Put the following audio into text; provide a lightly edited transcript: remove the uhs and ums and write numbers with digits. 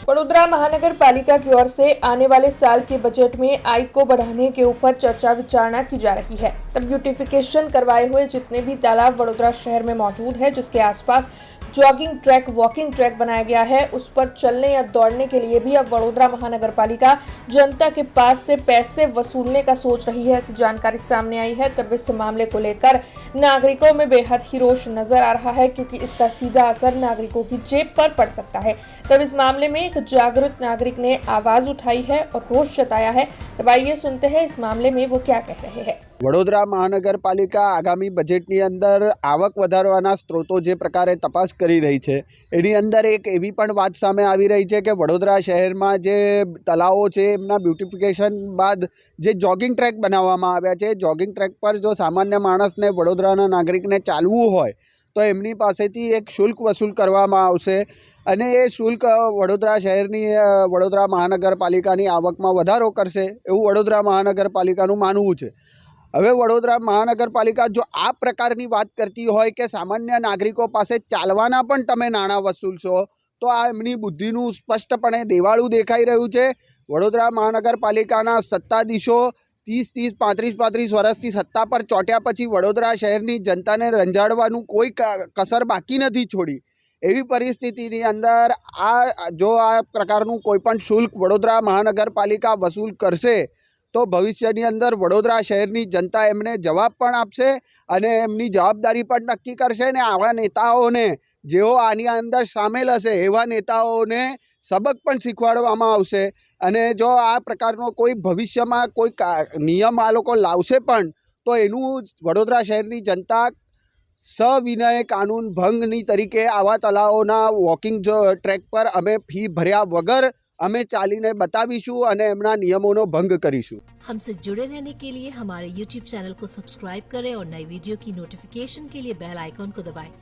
वडोदरा महानगर पालिका की ओर से आने वाले साल के बजट में आय को बढ़ाने के ऊपर चर्चा विचारणा की जा रही है। तब ब्यूटिफिकेशन करवाए हुए जितने भी तालाब वडोदरा शहर में मौजूद है, जिसके आसपास जॉगिंग ट्रैक, वॉकिंग ट्रैक बनाया गया है, उस पर चलने या दौड़ने के लिए भी अब वडोदरा महानगर पालिका जनता के पास से पैसे वसूलने का सोच रही है। ऐसी जानकारी सामने आई है। तब इस मामले को लेकर नागरिकों में बेहद ही रोष नजर आ रहा है, क्योंकि इसका सीधा असर नागरिकों की जेब पर पड़ सकता है। तब इस मामले में एक जागरूक नागरिक ने आवाज उठाई है और रोष जताया है। तब आइए सुनते हैं इस मामले में वो क्या कह रहे हैं। વડોદરા મહાનગરપાલિકા આગામી બજેટની અંદર આવક વધારવાના સ્ત્રોતો જે પ્રકારે તપાસ કરી રહી છે, એની અંદર એક એવી પણ વાત સામે આવી રહી છે કે વડોદરા શહેરમાં જે તળાવો છે એમના બ્યુટિફિકેશન બાદ જે જોગિંગ ટ્રેક બનાવવામાં આવ્યા છે, જોગિંગ ટ્રેક પર જો સામાન્ય માણસને, વડોદરાના નાગરિકને ચાલવું હોય તો એમની પાસેથી એક શુલ્ક વસૂલ કરવામાં આવશે અને એ શુલ્ક વડોદરા શહેરની, વડોદરા મહાનગરપાલિકાની આવકમાં વધારો કરશે એવું વડોદરા મહાનગરપાલિકાનું માનવું છે। હવે વડોદરા મહાનગરપાલિકા જો આ પ્રકારની વાત કરતી હોય કે સામાન્ય નાગરિકો પાસે ચાલવાના પણ તમે નાણાં વસૂલશો, તો આ એમની બુદ્ધિનું સ્પષ્ટપણે દેવાળું દેખાઈ રહ્યું છે। વડોદરા મહાનગરપાલિકાના સત્તાધીશો 30, 35 વર્ષથી સત્તા પર ચોંટ્યા પછી વડોદરા શહેરની જનતાને રંજાડવાનું કોઈ કસર બાકી નથી છોડી। એવી પરિસ્થિતિની અંદર આ પ્રકારનું કોઈપણ શુલ્ક વડોદરા મહાનગરપાલિકા વસૂલ કરશે તો ભવિષ્યની અંદર વડોદરા શહેરની જનતા એમને જવાબ પણ આપશે અને એમની જવાબદારી પણ નક્કી કરશે ને આવા નેતાઓને, જેઓ આની અંદર સામેલ હશે એવા નેતાઓને સબક પણ શીખવાડવામાં આવશે। અને જો આ પ્રકારનો કોઈ ભવિષ્યમાં કોઈ નિયમ આ લોકો લાવશે પણ તો એનું વડોદરા શહેરની જનતા સવિનય કાનૂન ભંગની તરીકે આવા તળાવોના વોકિંગ ટ્રેક પર અમે ફી ભર્યા વગર અમે ચાલીને बतावीशु અને એમના નિયમોનો ભંગ કરીશું। हमसे जुड़े रहने के लिए हमारे YouTube चैनल को सब्सक्राइब करें और नई वीडियो की नोटिफिकेशन के लिए बेल आइकॉन को दबाएं।